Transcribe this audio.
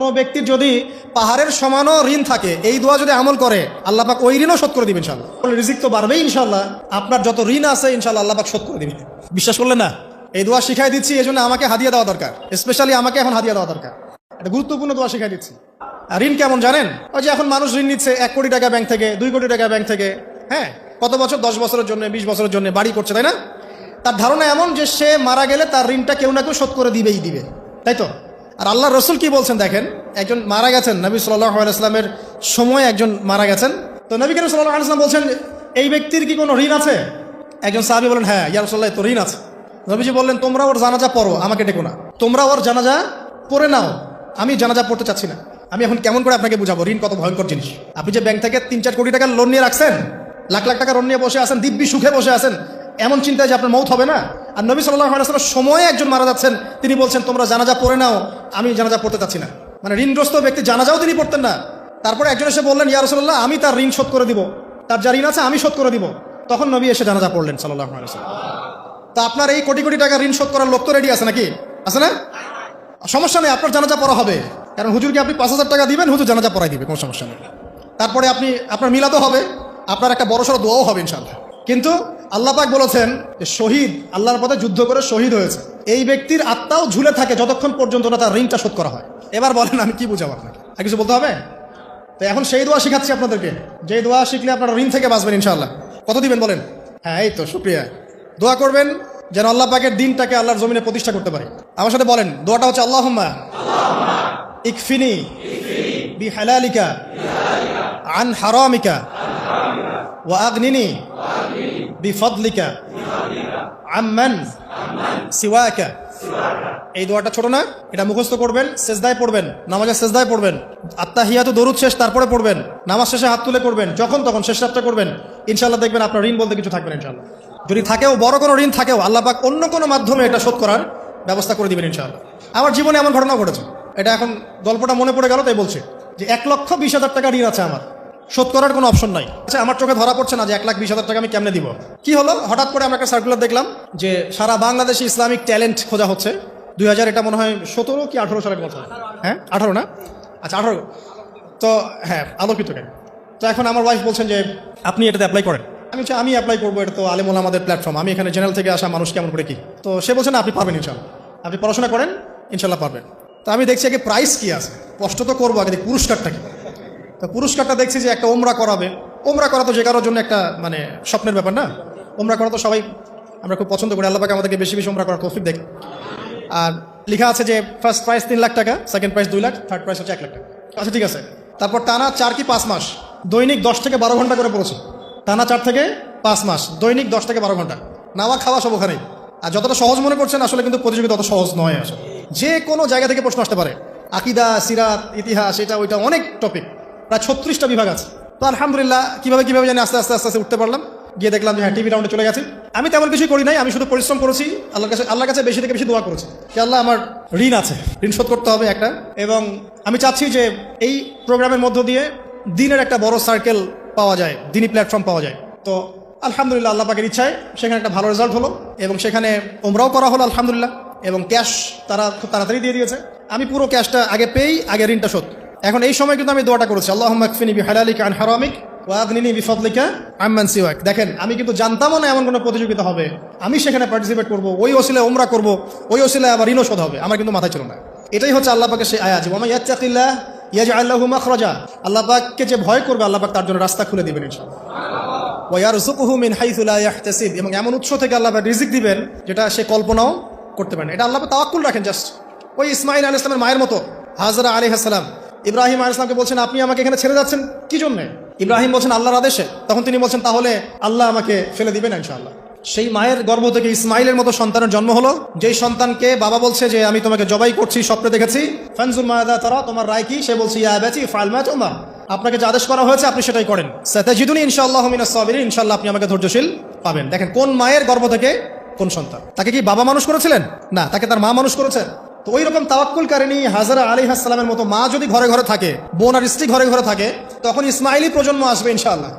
কোনো ব্যক্তির যদি পাহাড়ের সমানও ঋণ থাকে, এই দোয়া যদি আমল করে আল্লাহ পাক ওই ঋণও শোধ করে দিবেন ইনশাআল্লাহ। রিজিক তো বাড়বেই ইনশাআল্লাহ, আপনার যত ঋণ আছে ইনশাআল্লাহ আল্লাহ পাক শোধ করে দিবেন। বিশ্বাস করলেন না? এই দোয়া শিখাই দিচ্ছি, এই জন্য আমাকে হাদিয়া দেওয়া দরকার, স্পেশালি আমাকে এখন হাদিয়া দেওয়া দরকার। এটা গুরুত্বপূর্ণ দোয়া শিখাই দিচ্ছি। আর ঋণ কেমন জানেন? ওই যে এখন মানুষ ঋণ নিচ্ছে 1 কোটি টাকা ব্যাংক থেকে, 2 কোটি টাকা ব্যাংক থেকে, হ্যাঁ, কত বছর, 10 বছরের জন্য, 20 বছরের জন্য বাড়ি করছে, তাই না? তার ধারণা এমন যে সে মারা গেলে তার ঋণটা কেউ না কেউ শোধ করে দিবেই দিবে, তাই তো? আর আল্লাহ রসুল কি বলছেন দেখেন, একজন মারা গেছেন, নবী সাল্লাল্লাহু আলাইহি ওয়াসাল্লামের সময় একজন মারা গেছেন। তো নবী করিম সাল্লাল্লাহু আলাইহি ওয়াসাল্লাম বলছেন, এই ব্যক্তির কি কোনো ঋণ আছে? একজন সাহাবী বলেন, হ্যাঁ ইয়া রাসূলুল্লাহ, তো ঋণ আছে। নবীজি বললেন, তোমরা ওর জানাজা পড়ো, আমাকে ডেকো না, তোমরা ওর জানাজা পড়ে নাও, আমি জানাজা পড়তে চাচ্ছি না। আমি এখন কেমন করে আপনাকে বুঝাবো ঋণ কত ভয়ঙ্কর জিনিস? আপনি যে ব্যাংক থেকে 3-4 কোটি টাকার লোন নিয়ে রাখছেন, লাখ লাখ টাকা লোন নিয়ে বসে আছেন, দিব্যি সুখে বসে আছেন, এমন চিন্তায় যে আপনার মৌত হবে না। আর নবী সাল্লাল্লাহু আলাইহি ওয়াসাল্লামের সময়ে একজন মারা যাচ্ছেন, তিনি বলছেন তোমরা জানাজা পড়ে নাও, আমি জানাজা পড়তে চাচ্ছি না। মানে ঋণগ্রস্ত ব্যক্তি জানাজাও তিনি পড়তেন না। তারপরে একজন এসে বললেন, ইয়া রাসূলুল্লাহ, আমি তার ঋণ শোধ করে দিব, তার যা ঋণ আছে আমি শোধ করে দিব। তখন নবী এসে জানাজা পড়লেন সাল্লাল্লাহু আলাইহি ওয়াসাল্লাম। তা আপনার এই কোটি কোটি টাকা ঋণ শোধ করার লোক তো রেডি আছে নাকি? আছে না? সমস্যা নেই, আপনার জানাজা পড়া হবে। কারণ হুজুরকে আপনি 5,000 টাকা দিবেন, হুজুর জানাজা পড়াই দিবে, কোনো সমস্যা নেই। তারপরে আপনার মিলাদও হবে, আপনার একটা বড়সড় দোয়াও হবে ইনশাআল্লাহ। কিন্তু আল্লাহ পাক বলেছেন যে শহীদ, আল্লাহর পথে যুদ্ধ করে শহীদ হয়েছে, এই ব্যক্তির আত্মাও ঝুলে থাকে যতক্ষণ পর্যন্ত না তার ঋণটা শোধ করা হয়। এবার বলেন আমি কি বুঝাবো আপনাকে? আর কিছু বলতে হবে? তো এখন সেই দোয়া শিখাচ্ছি আপনাদেরকে, যে দোয়া শিখলে আপনারা ঋণ থেকে বাঁচবেন ইনশাআল্লাহ। কত দিবেন বলেন? হ্যাঁ, এই তো, শুকরিয়া। দোয়া করবেন যেন আল্লাহ পাকের দিনটাকে আল্লাহর জমিনে প্রতিষ্ঠা করতে পারে। আমার সাথে বলেন, দোয়াটা হচ্ছে আল্লাহুম্মা ইকফিনি বিহালালিকা আন হারামিকা ওয়া আগনিনি বিফদলিকা আম্মান সিওয়াকা। এই দোয়াটা ছোট না, এটা মুখস্থ করবেন, সেজদায় পড়বেন, নামাজের সেজদায় পড়বেন, আত্তাহিয়াতু দরুদ শেষ তারপরে পড়বেন, নামাজ শেষে হাত তুলে করবেন, যখন তখন শেষ রাতটা করবেন। ইনশাআল্লাহ দেখবেন আপনার ঋণ বলতে কিছু থাকবে না ইনশাআল্লাহ। যদি থাকেও, বড় কোনো ঋণ থাকেও, আল্লাহ পাক অন্য কোনো মাধ্যমে এটা শোধ করার ব্যবস্থা করে দিবেন ইনশাআল্লাহ। আমার জীবনে এমন ঘটনা ঘটেছে, এটা এখন গল্পটা মনে পড়ে গেল তাই বলছে, যে 1,20,000 টাকা ঋণ আছে আমার, শোধ করার কোনো অপশন নাই। আচ্ছা, আমার চোখে ধরা পড়ছে না যে 1,20,000 টাকা আমি কেমনে দিব। কি হলো, হঠাৎ করে আমরা একটা সার্কুলার দেখলাম যে সারা বাংলাদেশে ইসলামিক ট্যালেন্ট খোঁজা হচ্ছে। 2000, এটা মনে হয় 17 কি 18 সালের কথা, হ্যাঁ 18 না, আচ্ছা 18। তো হ্যাঁ, আলোকিত কেন। তো এখন আমার ওয়াইফ বলছেন যে আপনি এটাতে অ্যাপ্লাই করেন। আমি অ্যাপ্লাই করবো, এটা তো আলেম ওলামাদের প্ল্যাটফর্ম, আমি এখানে জেনারেল থেকে আসা মানুষ কেমন করে কি। তো সে বলছেন আপনি পারবেন ইনশাল্লাহ, আপনি পড়াশোনা করেন ইনশাল্লাহ পারবেন। তো আমি দেখছি আগে প্রাইস কি আছে, কষ্ট তো করবো, আগে পুরস্কারটা কি। তো পুরস্কারটা দেখছি যে একটা ওমরা করাবে। ওমরা করা তো যে কারোর জন্য একটা মানে স্বপ্নের ব্যাপার না? ওমরা করা তো সবাই আমরা খুব পছন্দ করি, আল্লাহ পাক আমাদেরকে বেশি বেশি ওমরা করার তৌফিক দেখ। আর লেখা আছে যে ফার্স্ট প্রাইস 3 লাখ টাকা, second prize 2 lakh, third price হচ্ছে 1 লাখ টাকা। আচ্ছা ঠিক আছে। তারপর টানা 4 কি 5 মাস দৈনিক 10 থেকে 12 ঘন্টা করে পড়েছে। টানা 4 থেকে 5 মাস দৈনিক 10 থেকে 12 ঘন্টা, নাওয়া খাওয়া সব ওখানেই। আর যতটা সহজ মনে করছেন আসলে কিন্তু প্রতিযোগিতা অত সহজ নয়। আসলে যে কোনো জায়গা থেকে প্রশ্ন আসতে পারে, আকিদা, সিরাত, ইতিহাস, এটা ওইটা অনেক টপিক, প্রায় 36টা বিভাগ আছে। তো আলহামদুলিল্লাহ কিভাবে জানি আস্তে আস্তে উঠতে পারলাম। গিয়ে দেখলাম যে হ্যাঁ, টিভি রাউন্ডে চলে গেছি। আমি তেমন কিছুই করি নাই, আমি শুধু পরিশ্রম করেছি, আল্লাহর কাছে বেশি থেকে বেশি দোয়া করেছি যে আল্লাহ আমার ঋণ আছে, ঋণ শোধ করতে হবে একটা। এবং আমি চাচ্ছি যে এই প্রোগ্রামের মধ্য দিয়ে দিনের একটা বড় সার্কেল পাওয়া যায়, দিনী প্ল্যাটফর্ম পাওয়া যায়। তো আলহামদুলিল্লাহ আল্লাহ পাকের ইচ্ছায় সেখানে একটা ভালো রেজাল্ট হলো, এবং সেখানে ওমরাও করা হলো আলহামদুলিল্লাহ, এবং ক্যাশ তারা খুব তাড়াতাড়ি দিয়ে দিয়েছে। আমি পুরো ক্যাশটা আগে পেয়েই আগে ঋণটা শোধ। এখন এই সময় কিন্তু আমি দোয়াটা করেছি, আল্লাহুম্মা ইকফিনি বিহালালিকা আন হারামিক ওয়া আগনিনি বিফদলিকা আম্মান সিওয়াক। দেখেন, আমি কিন্তু জানতামও না এমন কোনো প্রতিযোগিতা হবে, আমি সেখানে পার্টিসিপেট করব, ওই ওসিলায় ওমরা করব, ওই ওসিলায় আবার ঋণও শোধ হবে, আমার কিন্তু মাথায় ছিল না। এটাই হচ্ছে আল্লাহ পাকের সেই আয়াত, ওয়া মান ইয়াত্তাকিল্লাহ ইয়াজআল লাহু মাখরাজা। আল্লাহ পাককে যে ভয় করবে আল্লাহ পাক তার জন্য রাস্তা খুলে দিবেন ইনশাআল্লাহ। ওয়া ইয়ারযুকুহু মিন হাইসু লা ইয়াহতাসিব, এবং এমন উৎস থেকে আল্লাহ পাক রিজিক দিবেন যেটা সে কল্পনাও করতে পারে না। এটা আল্লাহ পাক তাওয়াক্কুল রাখেন। জাস্ট ওই ইসমাঈল আলাইহিস সালামের মায়ের মতো, হাজরা আলাইহিস সালাম ইব্রাহিম আলাইহিস সালামকে বলছেন আপনি আমাকে এখানে ছেড়ে যাচ্ছেন কি জন্যে? ইব্রাহিম বলছেন আল্লাহর আদেশে। তখন তিনি বলছেন তাহলে আল্লাহ আমাকে ফেলে দিবেন ইনশাআল্লাহ। সেই মায়ের গর্ভ থেকে ইসমাইলের মতো সন্তানের জন্ম হলো, যেই সন্তানকে বাবা বলছে যে আমি তোমাকে জবাই করছি, স্বপ্নে দেখেছি, ফানজুর মাযা তারা, তোমার রায় কি? সে বলছে ইয়া আবাতি ফাআল মা তুমার, আপনাকে যে আদেশ করা হয়েছে আপনি সেটাই করেন, সাতাজিদুনি ইনশাআল্লাহু মিনাস সাবিরিন, ইনশাআল্লাহ আপনি আমাকে ধৈর্যশীল পাবেন। দেখেন কোন মায়ের গর্ভ থেকে কোন সন্তান। তাকে কি বাবা মানুষ করেছিলেন? না, তাকে তার মা মানুষ করেছেন। তো ওই রকম তাওয়াক্কুলকারিনী হাজরা আলাইহিস সালামের মতো মা যদি ঘরে ঘরে থাকে, বোন আর স্ত্রী ঘরে ঘরে থাকে, তখন ইসমাইলি প্রজন্ম আসবে ইনশাআল্লাহ।